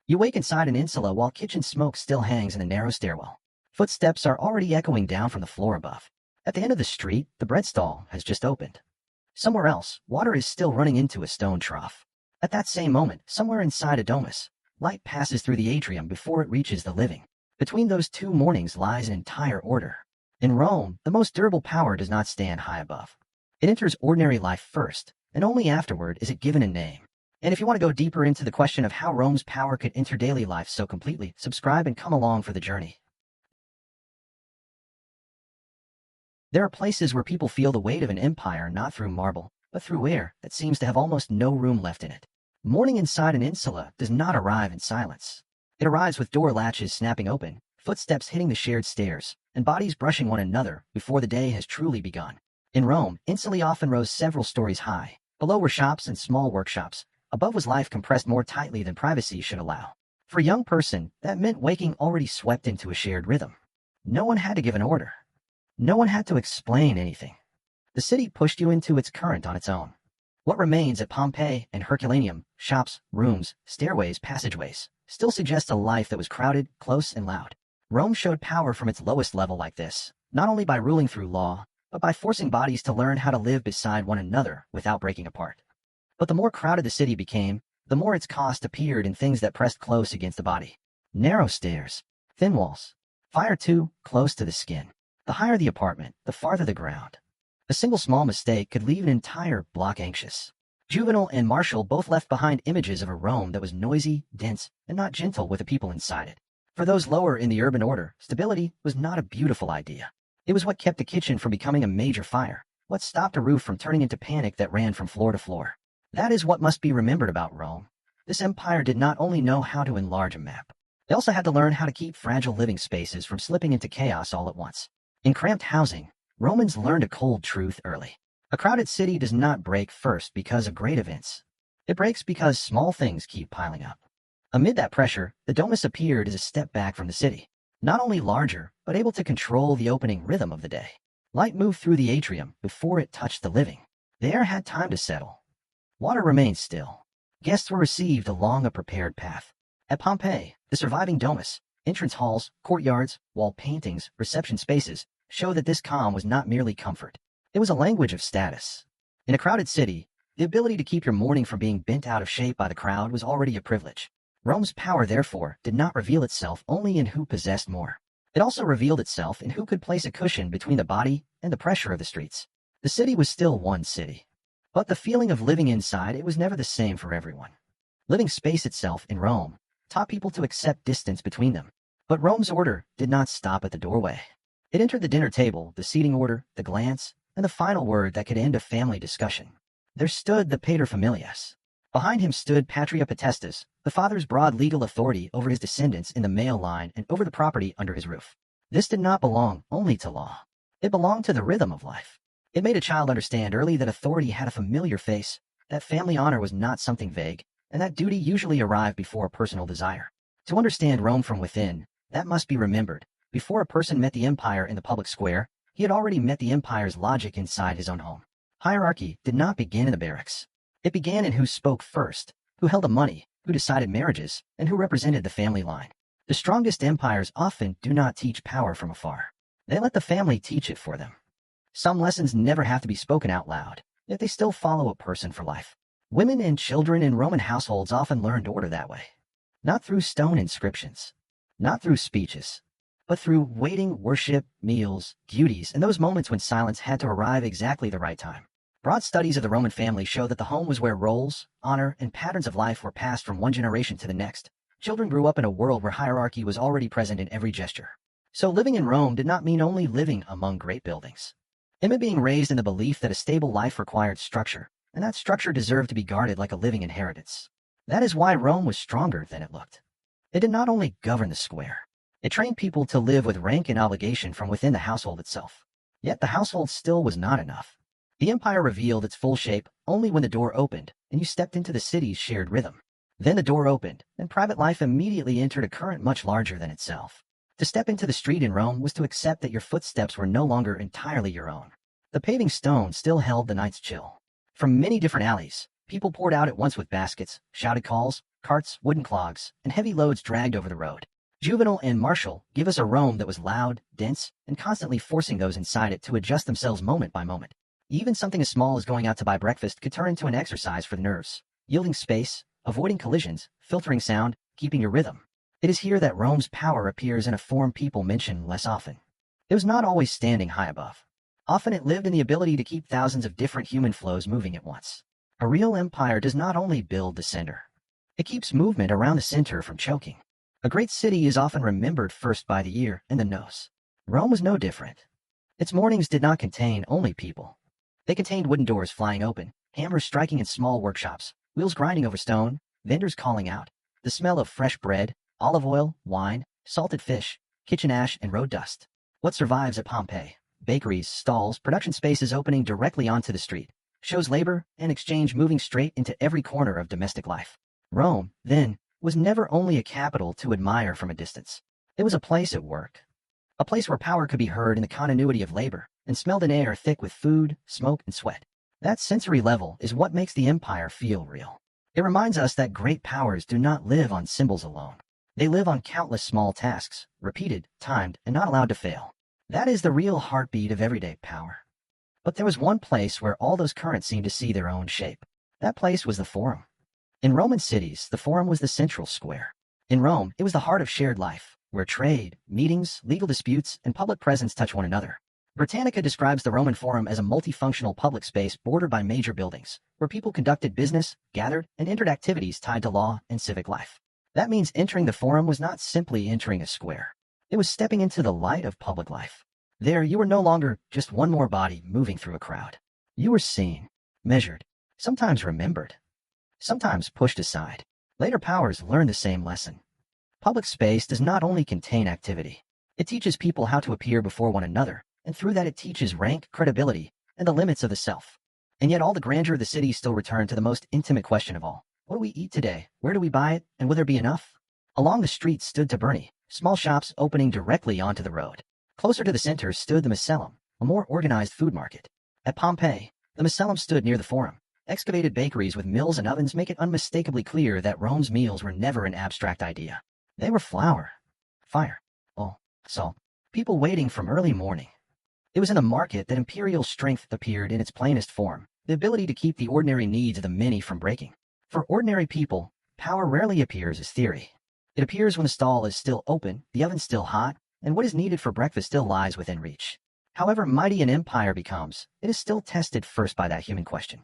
You wake inside an insula while kitchen smoke still hangs in the narrow stairwell. Footsteps are already echoing down from the floor above. At the end of the street, the bread stall has just opened. Somewhere else, water is still running into a stone trough. At that same moment, somewhere inside a domus, light passes through the atrium before it reaches the living. Between those two mornings lies an entire order. In Rome, the most durable power does not stand high above. It enters ordinary life first, and only afterward is it given a name. And if you want to go deeper into the question of how Rome's power could enter daily life so completely, subscribe and come along for the journey. There are places where people feel the weight of an empire not through marble, but through air that seems to have almost no room left in it. Morning inside an insula does not arrive in silence. It arrives with door latches snapping open, footsteps hitting the shared stairs, and bodies brushing one another before the day has truly begun. In Rome, insulae often rose several stories high. Below were shops and small workshops. Above was life compressed more tightly than privacy should allow. For a young person, that meant waking already swept into a shared rhythm. No one had to give an order. No one had to explain anything. The city pushed you into its current on its own. What remains at Pompeii and Herculaneum, shops, rooms, stairways, passageways, still suggests a life that was crowded, close, and loud. Rome showed power from its lowest level like this, not only by ruling through law, but by forcing bodies to learn how to live beside one another without breaking apart. But the more crowded the city became, the more its cost appeared in things that pressed close against the body. Narrow stairs, thin walls, fire too close to the skin. The higher the apartment, the farther the ground. A single small mistake could leave an entire block anxious. Juvenal and Martial both left behind images of a Rome that was noisy, dense, and not gentle with the people inside it. For those lower in the urban order, stability was not a beautiful idea. It was what kept the kitchen from becoming a major fire, what stopped a roof from turning into panic that ran from floor to floor. That is what must be remembered about Rome. This empire did not only know how to enlarge a map, they also had to learn how to keep fragile living spaces from slipping into chaos all at once. In cramped housing, Romans learned a cold truth early. A crowded city does not break first because of great events. It breaks because small things keep piling up. Amid that pressure, the domus appeared as a step back from the city, not only larger, but able to control the opening rhythm of the day. Light moved through the atrium before it touched the living. The air had time to settle. Water remained still. Guests were received along a prepared path. At Pompeii, the surviving domus, entrance halls, courtyards, wall paintings, reception spaces, show that this calm was not merely comfort. It was a language of status. In a crowded city, the ability to keep your morning from being bent out of shape by the crowd was already a privilege. Rome's power, therefore, did not reveal itself only in who possessed more. It also revealed itself in who could place a cushion between the body and the pressure of the streets. The city was still one city, but the feeling of living inside it was never the same for everyone. Living space itself in Rome taught people to accept distance between them. But Rome's order did not stop at the doorway. It entered the dinner table, the seating order, the glance, and the final word that could end a family discussion. There stood the paterfamilias. Behind him stood patria potestas, the father's broad legal authority over his descendants in the male line and over the property under his roof. This did not belong only to law. It belonged to the rhythm of life. It made a child understand early that authority had a familiar face, that family honor was not something vague, and that duty usually arrived before personal desire. To understand Rome from within, that must be remembered. Before a person met the empire in the public square, he had already met the empire's logic inside his own home. Hierarchy did not begin in the barracks. It began in who spoke first, who held the money, who decided marriages, and who represented the family line. The strongest empires often do not teach power from afar. They let the family teach it for them. Some lessons never have to be spoken out loud, yet they still follow a person for life. Women and children in Roman households often learned order that way. Not through stone inscriptions, not through speeches, but through waiting, worship, meals, duties, and those moments when silence had to arrive exactly the right time. Broad studies of the Roman family show that the home was where roles, honor, and patterns of life were passed from one generation to the next. Children grew up in a world where hierarchy was already present in every gesture. So living in Rome did not mean only living among great buildings. It meant being raised in the belief that a stable life required structure, and that structure deserved to be guarded like a living inheritance. That is why Rome was stronger than it looked. It did not only govern the square. It trained people to live with rank and obligation from within the household itself. Yet the household still was not enough. The empire revealed its full shape only when the door opened and you stepped into the city's shared rhythm. Then the door opened, and private life immediately entered a current much larger than itself. To step into the street in Rome was to accept that your footsteps were no longer entirely your own. The paving stone still held the night's chill. From many different alleys, people poured out at once with baskets, shouted calls, carts, wooden clogs, and heavy loads dragged over the road. Juvenal and Martial give us a Rome that was loud, dense, and constantly forcing those inside it to adjust themselves moment by moment. Even something as small as going out to buy breakfast could turn into an exercise for the nerves, yielding space, avoiding collisions, filtering sound, keeping your rhythm. It is here that Rome's power appears in a form people mention less often. It was not always standing high above. Often it lived in the ability to keep thousands of different human flows moving at once. A real empire does not only build the center. It keeps movement around the center from choking. A great city is often remembered first by the ear and the nose. Rome was no different. Its mornings did not contain only people. They contained wooden doors flying open, hammers striking in small workshops, wheels grinding over stone, vendors calling out, the smell of fresh bread, olive oil, wine, salted fish, kitchen ash, and road dust. What survives at Pompeii? Bakeries, stalls, production spaces opening directly onto the street, shows labor and exchange moving straight into every corner of domestic life. Rome, then, was never only a capital to admire from a distance. It was a place at work. A place where power could be heard in the continuity of labor and smelled in air thick with food, smoke, and sweat. That sensory level is what makes the empire feel real. It reminds us that great powers do not live on symbols alone. They live on countless small tasks, repeated, timed, and not allowed to fail. That is the real heartbeat of everyday power. But there was one place where all those currents seemed to see their own shape. That place was the Forum. In Roman cities, the Forum was the central square. In Rome, it was the heart of shared life, where trade, meetings, legal disputes, and public presence touch one another. Britannica describes the Roman Forum as a multifunctional public space bordered by major buildings, where people conducted business, gathered, and entered activities tied to law and civic life. That means entering the Forum was not simply entering a square. It was stepping into the light of public life. There, you were no longer just one more body moving through a crowd. You were seen, measured, sometimes remembered, sometimes pushed aside. Later powers learned the same lesson. Public space does not only contain activity. It teaches people how to appear before one another, and through that it teaches rank, credibility, and the limits of the self. And yet all the grandeur of the city still returned to the most intimate question of all. What do we eat today? Where do we buy it? And will there be enough? Along the street stood tabernae, small shops opening directly onto the road. Closer to the center stood the Macellum, a more organized food market. At Pompeii, the Macellum stood near the Forum. Excavated bakeries with mills and ovens make it unmistakably clear that Rome's meals were never an abstract idea. They were flour, fire, salt, people waiting from early morning. It was in the market that imperial strength appeared in its plainest form, the ability to keep the ordinary needs of the many from breaking. For ordinary people, power rarely appears as theory. It appears when the stall is still open, the oven still hot, and what is needed for breakfast still lies within reach. However mighty an empire becomes, it is still tested first by that human question.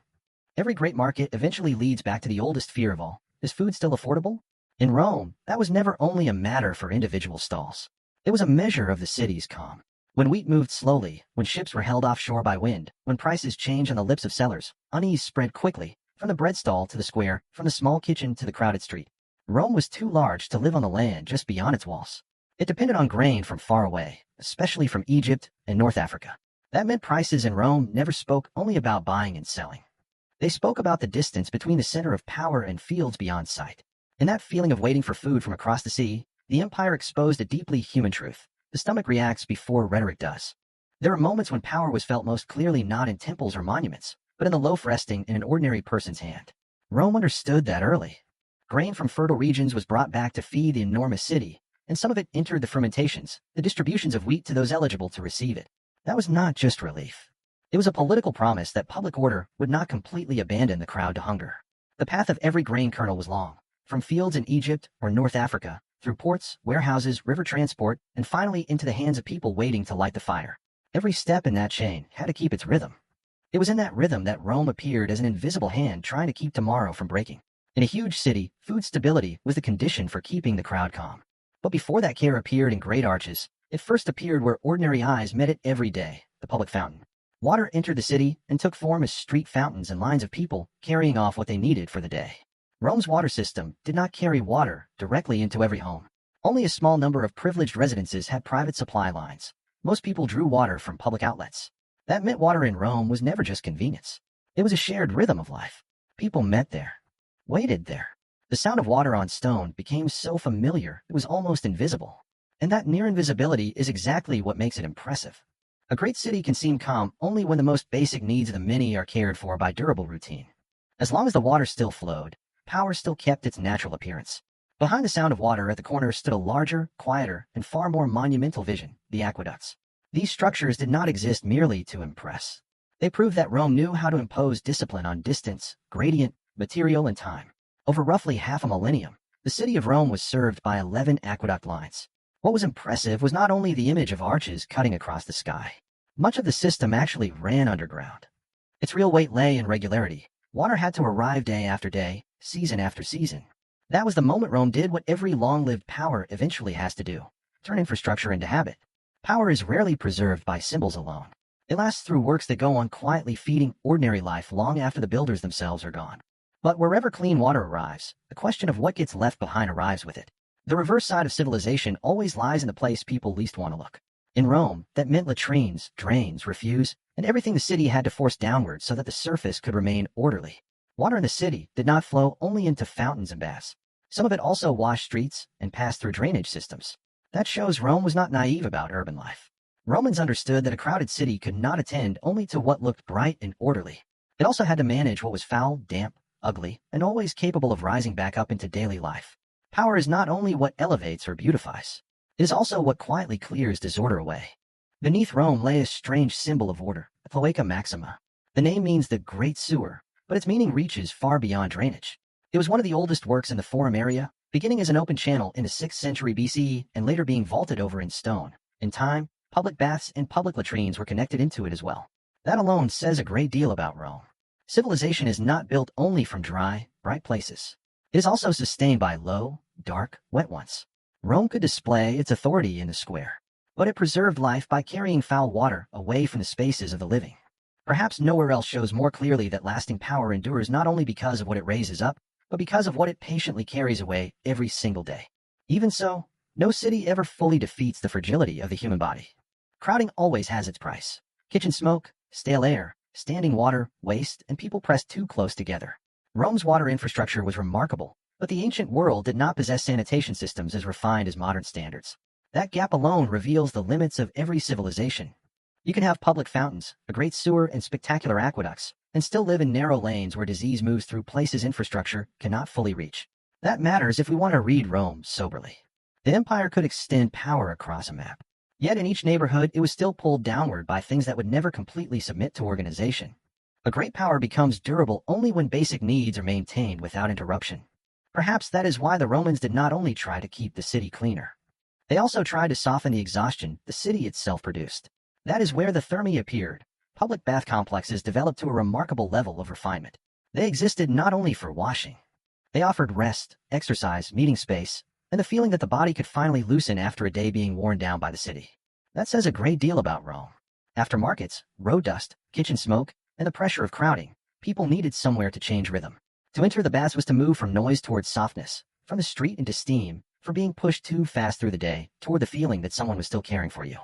Every great market eventually leads back to the oldest fear of all. Is food still affordable? In Rome, that was never only a matter for individual stalls. It was a measure of the city's calm. When wheat moved slowly, when ships were held offshore by wind, when prices changed on the lips of sellers, unease spread quickly, from the bread stall to the square, from the small kitchen to the crowded street. Rome was too large to live on the land just beyond its walls. It depended on grain from far away, especially from Egypt and North Africa. That meant prices in Rome never spoke only about buying and selling. They spoke about the distance between the center of power and fields beyond sight. In that feeling of waiting for food from across the sea, the empire exposed a deeply human truth. The stomach reacts before rhetoric does. There are moments when power was felt most clearly not in temples or monuments, but in the loaf resting in an ordinary person's hand. Rome understood that early. Grain from fertile regions was brought back to feed the enormous city, and some of it entered the fermentations, the distributions of wheat to those eligible to receive it. That was not just relief. It was a political promise that public order would not completely abandon the crowd to hunger. The path of every grain kernel was long, from fields in Egypt or North Africa, through ports, warehouses, river transport, and finally into the hands of people waiting to light the fire. Every step in that chain had to keep its rhythm. It was in that rhythm that Rome appeared as an invisible hand trying to keep tomorrow from breaking. In a huge city, food stability was the condition for keeping the crowd calm. But before that care appeared in great arches, it first appeared where ordinary eyes met it every day, the public fountain. Water entered the city and took form as street fountains and lines of people carrying off what they needed for the day. Rome's water system did not carry water directly into every home. Only a small number of privileged residences had private supply lines. Most people drew water from public outlets. That meant water in Rome was never just convenience. It was a shared rhythm of life. People met there, waited there. The sound of water on stone became so familiar it was almost invisible. And that near invisibility is exactly what makes it impressive. A great city can seem calm only when the most basic needs of the many are cared for by durable routine. As long as the water still flowed, power still kept its natural appearance. Behind the sound of water at the corner stood a larger, quieter, and far more monumental vision, the aqueducts. These structures did not exist merely to impress. They proved that Rome knew how to impose discipline on distance, gradient, material, and time. Over roughly half a millennium, the city of Rome was served by 11 aqueduct lines. What was impressive was not only the image of arches cutting across the sky. Much of the system actually ran underground. Its real weight lay in regularity. Water had to arrive day after day, season after season. That was the moment Rome did what every long-lived power eventually has to do: turn infrastructure into habit. Power is rarely preserved by symbols alone. It lasts through works that go on quietly feeding ordinary life long after the builders themselves are gone. But wherever clean water arrives, the question of what gets left behind arrives with it. The reverse side of civilization always lies in the place people least want to look. In Rome, that meant latrines, drains, refuse, and everything the city had to force downward so that the surface could remain orderly. Water in the city did not flow only into fountains and baths. Some of it also washed streets and passed through drainage systems. That shows Rome was not naive about urban life. Romans understood that a crowded city could not attend only to what looked bright and orderly. It also had to manage what was foul, damp, ugly, and always capable of rising back up into daily life. Power is not only what elevates or beautifies. It is also what quietly clears disorder away. Beneath Rome lay a strange symbol of order, the Cloaca Maxima. The name means the Great Sewer, but its meaning reaches far beyond drainage. It was one of the oldest works in the Forum area, beginning as an open channel in the 6th century BCE and later being vaulted over in stone. In time, public baths and public latrines were connected into it as well. That alone says a great deal about Rome. Civilization is not built only from dry, bright places. It is also sustained by low, dark, wet ones. Rome could display its authority in the square, but it preserved life by carrying foul water away from the spaces of the living. Perhaps nowhere else shows more clearly that lasting power endures not only because of what it raises up, but because of what it patiently carries away every single day. Even so, no city ever fully defeats the fragility of the human body. Crowding always has its price. Kitchen smoke, stale air, standing water, waste, and people pressed too close together. Rome's water infrastructure was remarkable, but the ancient world did not possess sanitation systems as refined as modern standards. That gap alone reveals the limits of every civilization. You can have public fountains, a great sewer, and spectacular aqueducts, and still live in narrow lanes where disease moves through places infrastructure cannot fully reach. That matters if we want to read Rome soberly. The empire could extend power across a map. Yet in each neighborhood, it was still pulled downward by things that would never completely submit to organization. A great power becomes durable only when basic needs are maintained without interruption. Perhaps that is why the Romans did not only try to keep the city cleaner. They also tried to soften the exhaustion the city itself produced. That is where the thermae appeared. Public bath complexes developed to a remarkable level of refinement. They existed not only for washing. They offered rest, exercise, meeting space, and the feeling that the body could finally loosen after a day being worn down by the city. That says a great deal about Rome. After markets, road dust, kitchen smoke, and the pressure of crowding, people needed somewhere to change rhythm. To enter the baths was to move from noise towards softness, from the street into steam, from being pushed too fast through the day, toward the feeling that someone was still caring for you.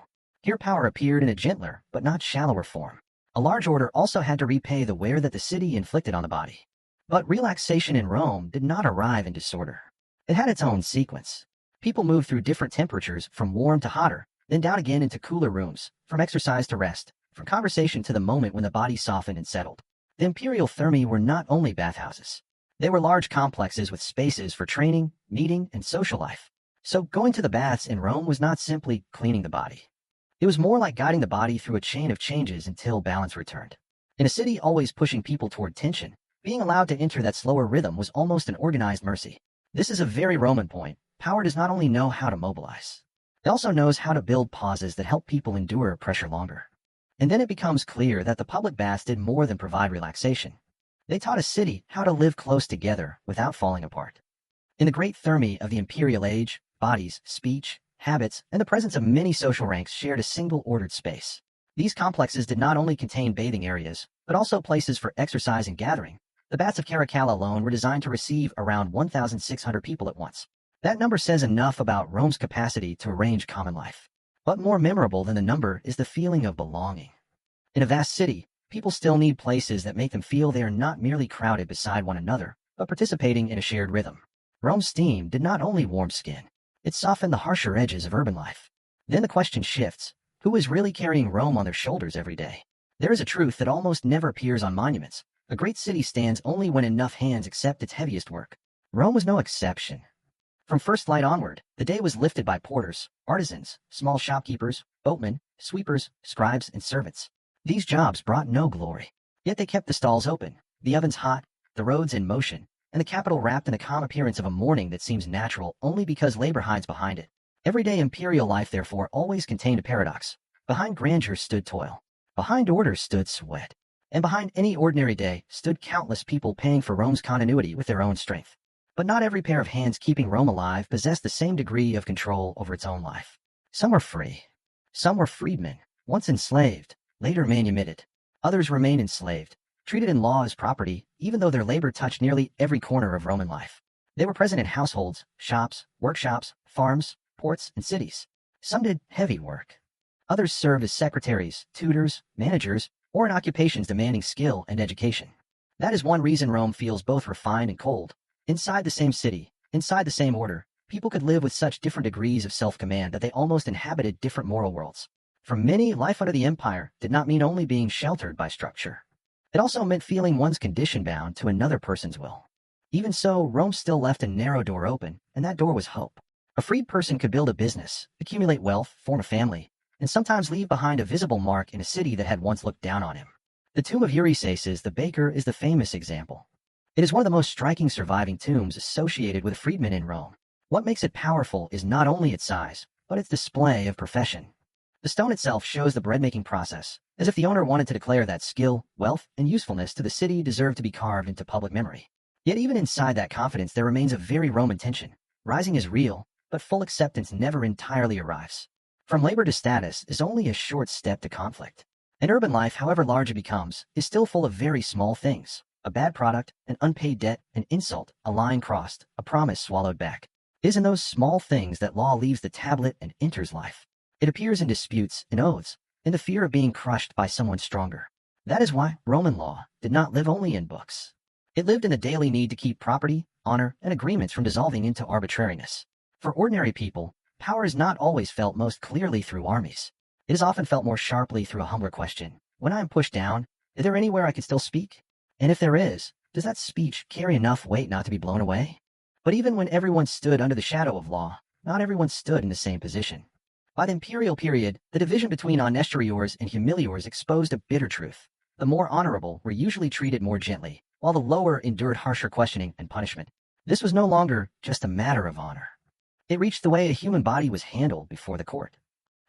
Here power appeared in a gentler, but not shallower form. A large order also had to repay the wear that the city inflicted on the body. But relaxation in Rome did not arrive in disorder. It had its own sequence. People moved through different temperatures, from warm to hotter, then down again into cooler rooms, from exercise to rest, from conversation to the moment when the body softened and settled. The imperial thermae were not only bathhouses. They were large complexes with spaces for training, meeting, and social life. So going to the baths in Rome was not simply cleaning the body. It was more like guiding the body through a chain of changes until balance returned. In a city always pushing people toward tension, being allowed to enter that slower rhythm was almost an organized mercy. This is a very Roman point. Power does not only know how to mobilize. It also knows how to build pauses that help people endure pressure longer. And then it becomes clear that the public baths did more than provide relaxation. They taught a city how to live close together without falling apart. In the great thermae of the imperial age, bodies, speech, habits, and the presence of many social ranks shared a single ordered space. These complexes did not only contain bathing areas, but also places for exercise and gathering. The baths of Caracalla alone were designed to receive around 1,600 people at once. That number says enough about Rome's capacity to arrange common life. But more memorable than the number is the feeling of belonging. In a vast city, people still need places that make them feel they are not merely crowded beside one another, but participating in a shared rhythm. Rome's steam did not only warm skin, it softened the harsher edges of urban life. Then the question shifts, who is really carrying Rome on their shoulders every day? There is a truth that almost never appears on monuments. A great city stands only when enough hands accept its heaviest work. Rome was no exception. From first light onward, the day was lifted by porters, artisans, small shopkeepers, boatmen, sweepers, scribes, and servants. These jobs brought no glory. Yet they kept the stalls open, the ovens hot, the roads in motion, and the capital wrapped in the calm appearance of a morning that seems natural only because labor hides behind it. Everyday imperial life, therefore, always contained a paradox. Behind grandeur stood toil. Behind order stood sweat. And behind any ordinary day stood countless people paying for Rome's continuity with their own strength. But not every pair of hands keeping Rome alive possessed the same degree of control over its own life. Some were free. Some were freedmen, once enslaved, later manumitted. Others remained enslaved, treated in law as property, even though their labor touched nearly every corner of Roman life. They were present in households, shops, workshops, farms, ports, and cities. Some did heavy work. Others served as secretaries, tutors, managers, or in occupations demanding skill and education. That is one reason Rome feels both refined and cold. Inside the same city, inside the same order, people could live with such different degrees of self-command that they almost inhabited different moral worlds. For many, life under the empire did not mean only being sheltered by structure. It also meant feeling one's condition bound to another person's will. Even so, Rome still left a narrow door open, and that door was hope. A freed person could build a business, accumulate wealth, form a family, and sometimes leave behind a visible mark in a city that had once looked down on him. The tomb of Eurysaces the baker is the famous example. It is one of the most striking surviving tombs associated with freedmen in Rome. What makes it powerful is not only its size, but its display of profession. The stone itself shows the bread-making process, as if the owner wanted to declare that skill, wealth, and usefulness to the city deserved to be carved into public memory. Yet even inside that confidence there remains a very Roman tension. Rising is real, but full acceptance never entirely arrives. From labor to status is only a short step to conflict. And urban life, however large it becomes, is still full of very small things. A bad product, an unpaid debt, an insult, a line crossed, a promise swallowed back. It is in those small things that law leaves the tablet and enters life. It appears in disputes, in oaths, in the fear of being crushed by someone stronger. That is why Roman law did not live only in books. It lived in the daily need to keep property, honor, and agreements from dissolving into arbitrariness. For ordinary people, power is not always felt most clearly through armies. It is often felt more sharply through a humbler question. When I am pushed down, is there anywhere I can still speak? And if there is, does that speech carry enough weight not to be blown away? But even when everyone stood under the shadow of law, not everyone stood in the same position. By the imperial period, the division between honestiores and humiliores exposed a bitter truth. The more honorable were usually treated more gently, while the lower endured harsher questioning and punishment. This was no longer just a matter of honor. It reached the way a human body was handled before the court.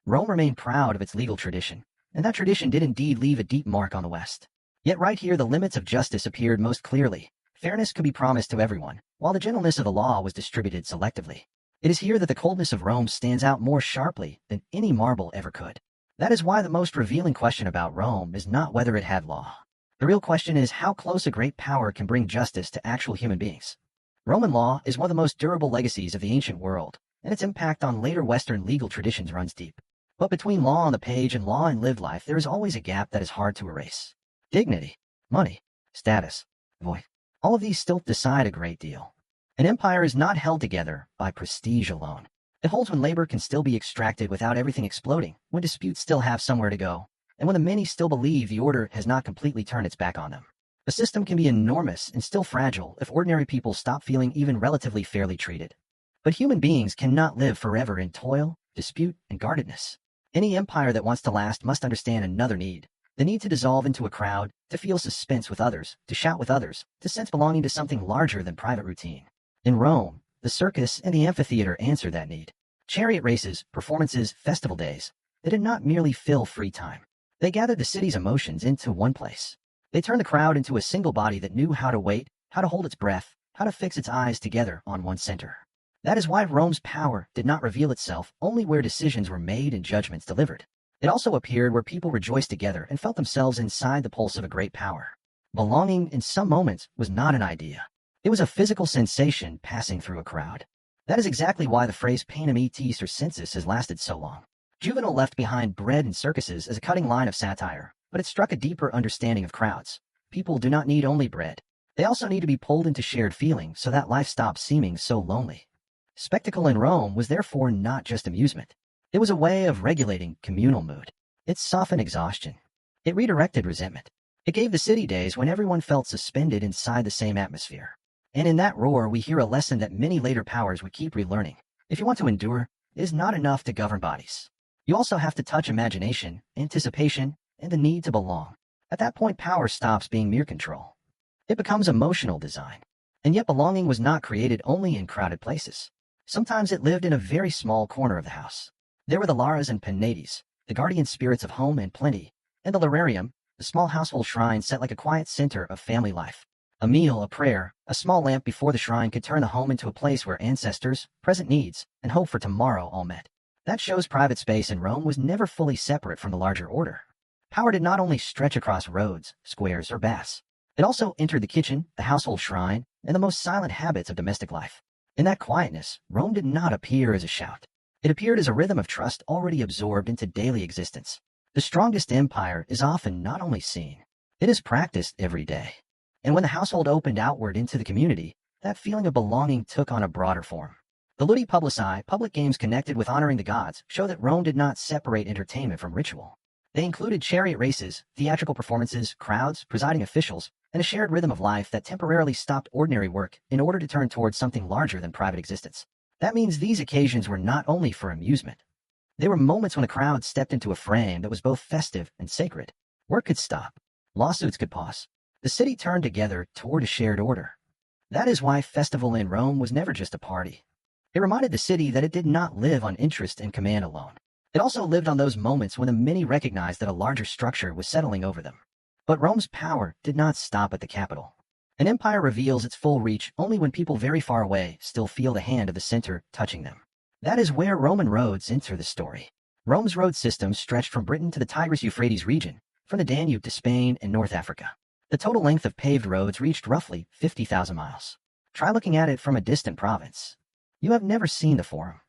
Rome remained proud of its legal tradition, and that tradition did indeed leave a deep mark on the West. Yet right here the limits of justice appeared most clearly. Fairness could be promised to everyone, while the gentleness of the law was distributed selectively. It is here that the coldness of Rome stands out more sharply than any marble ever could. That is why the most revealing question about Rome is not whether it had law. The real question is how close a great power can bring justice to actual human beings. Roman law is one of the most durable legacies of the ancient world, and its impact on later Western legal traditions runs deep. But between law on the page and law in lived life, there is always a gap that is hard to erase. Dignity, money, status, voice. All of these still decide a great deal. An empire is not held together by prestige alone. It holds when labor can still be extracted without everything exploding, when disputes still have somewhere to go, and when the many still believe the order has not completely turned its back on them. A system can be enormous and still fragile if ordinary people stop feeling even relatively fairly treated. But human beings cannot live forever in toil, dispute, and guardedness. Any empire that wants to last must understand another need. The need to dissolve into a crowd, to feel suspense with others, to shout with others, to sense belonging to something larger than private routine. In Rome, the circus and the amphitheater answered that need. Chariot races, performances, festival days. They did not merely fill free time. They gathered the city's emotions into one place. They turned the crowd into a single body that knew how to wait, how to hold its breath, how to fix its eyes together on one center. That is why Rome's power did not reveal itself only where decisions were made and judgments delivered. It also appeared where people rejoiced together and felt themselves inside the pulse of a great power. Belonging, in some moments, was not an idea. It was a physical sensation passing through a crowd. That is exactly why the phrase panem et circenses has lasted so long. Juvenal left behind bread and circuses as a cutting line of satire, but it struck a deeper understanding of crowds. People do not need only bread. They also need to be pulled into shared feeling so that life stops seeming so lonely. Spectacle in Rome was therefore not just amusement. It was a way of regulating communal mood. It softened exhaustion. It redirected resentment. It gave the city days when everyone felt suspended inside the same atmosphere. And in that roar, we hear a lesson that many later powers would keep relearning. If you want to endure, it is not enough to govern bodies. You also have to touch imagination, anticipation, and the need to belong. At that point, power stops being mere control. It becomes emotional design. And yet belonging was not created only in crowded places. Sometimes it lived in a very small corner of the house. There were the Laras and Penates, the guardian spirits of home and plenty, and the Lararium, the small household shrine set like a quiet center of family life. A meal, a prayer, a small lamp before the shrine could turn the home into a place where ancestors, present needs, and hope for tomorrow all met. That shows private space in Rome was never fully separate from the larger order. Power did not only stretch across roads, squares, or baths. It also entered the kitchen, the household shrine, and the most silent habits of domestic life. In that quietness, Rome did not appear as a shout. It appeared as a rhythm of trust already absorbed into daily existence. The strongest empire is often not only seen, it is practiced every day. And when the household opened outward into the community, that feeling of belonging took on a broader form. The ludi publici, public games connected with honoring the gods, show that Rome did not separate entertainment from ritual. They included chariot races, theatrical performances, crowds, presiding officials, and a shared rhythm of life that temporarily stopped ordinary work in order to turn towards something larger than private existence. That means these occasions were not only for amusement. They were moments when a crowd stepped into a frame that was both festive and sacred. Work could stop. Lawsuits could pause. The city turned together toward a shared order. That is why festival in Rome was never just a party. It reminded the city that it did not live on interest and command alone. It also lived on those moments when the many recognized that a larger structure was settling over them. But Rome's power did not stop at the capital. An empire reveals its full reach only when people very far away still feel the hand of the center touching them. That is where Roman roads enter the story. Rome's road system stretched from Britain to the Tigris-Euphrates region, from the Danube to Spain and North Africa. The total length of paved roads reached roughly 50,000 miles. Try looking at it from a distant province. You have never seen the Forum,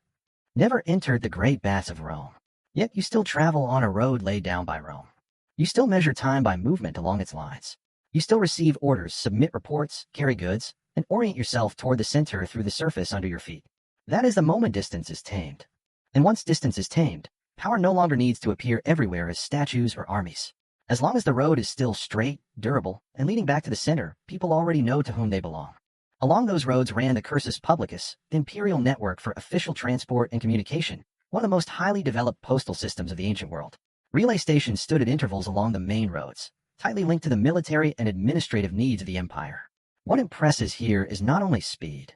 never entered the great baths of Rome. Yet you still travel on a road laid down by Rome. You still measure time by movement along its lines. You still receive orders, submit reports, carry goods, and orient yourself toward the center through the surface under your feet. That is the moment distance is tamed. And once distance is tamed, power no longer needs to appear everywhere as statues or armies. As long as the road is still straight, durable, and leading back to the center, people already know to whom they belong. Along those roads ran the cursus publicus, the imperial network for official transport and communication, one of the most highly developed postal systems of the ancient world. Relay stations stood at intervals along the main roads, tightly linked to the military and administrative needs of the empire. What impresses here is not only speed.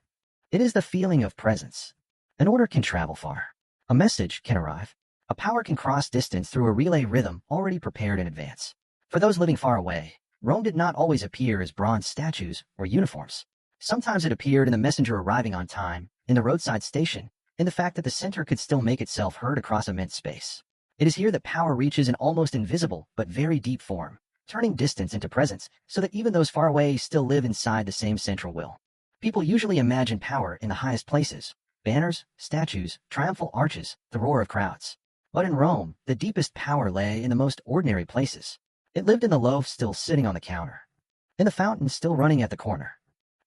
It is the feeling of presence. An order can travel far. A message can arrive. A power can cross distance through a relay rhythm already prepared in advance. For those living far away, Rome did not always appear as bronze statues or uniforms. Sometimes it appeared in the messenger arriving on time, in the roadside station, in the fact that the center could still make itself heard across immense space. It is here that power reaches an almost invisible but very deep form, turning distance into presence so that even those far away still live inside the same central will. People usually imagine power in the highest places: banners, statues, triumphal arches, the roar of crowds. But in Rome, the deepest power lay in the most ordinary places. It lived in the loaf still sitting on the counter, in the fountain still running at the corner,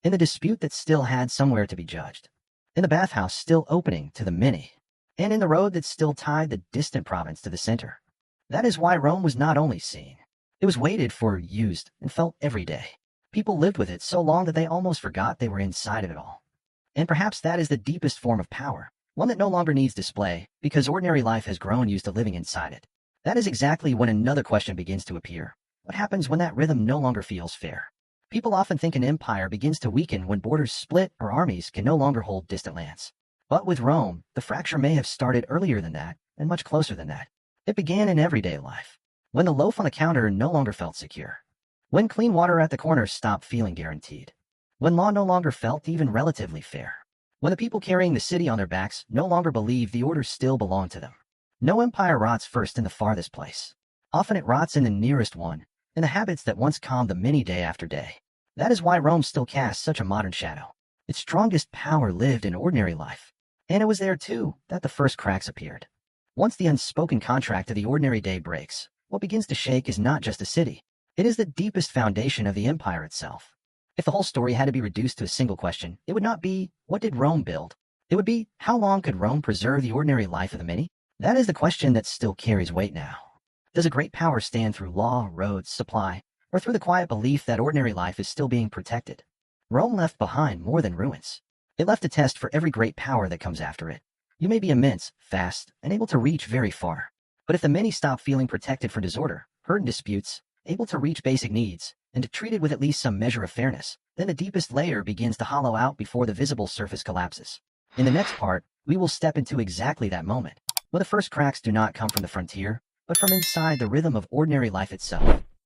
in the dispute that still had somewhere to be judged, in the bathhouse still opening to the many, and in the road that still tied the distant province to the center. That is why Rome was not only seen. It was waited for, used, and felt every day. People lived with it so long that they almost forgot they were inside of it all. And perhaps that is the deepest form of power, one that no longer needs display, because ordinary life has grown used to living inside it. That is exactly when another question begins to appear. What happens when that rhythm no longer feels fair? People often think an empire begins to weaken when borders split or armies can no longer hold distant lands. But with Rome, the fracture may have started earlier than that, and much closer than that. It began in everyday life, when the loaf on the counter no longer felt secure, when clean water at the corner stopped feeling guaranteed, when law no longer felt even relatively fair, when the people carrying the city on their backs no longer believed the order still belonged to them. No empire rots first in the farthest place. Often it rots in the nearest one, in the habits that once calmed the many day after day. That is why Rome still casts such a modern shadow. Its strongest power lived in ordinary life. And it was there, too, that the first cracks appeared. Once the unspoken contract of the ordinary day breaks, what begins to shake is not just the city. It is the deepest foundation of the empire itself. If the whole story had to be reduced to a single question, it would not be, what did Rome build? It would be, how long could Rome preserve the ordinary life of the many? That is the question that still carries weight now. Does a great power stand through law, roads, supply, or through the quiet belief that ordinary life is still being protected. Rome left behind more than ruins. It left a test for every great power that comes after it. You may be immense, fast, and able to reach very far. But if the many stop feeling protected from disorder, hurt and disputes, able to reach basic needs, and treated with at least some measure of fairness, then the deepest layer begins to hollow out before the visible surface collapses. In the next part, we will step into exactly that moment. Well, the first cracks do not come from the frontier, but from inside the rhythm of ordinary life itself.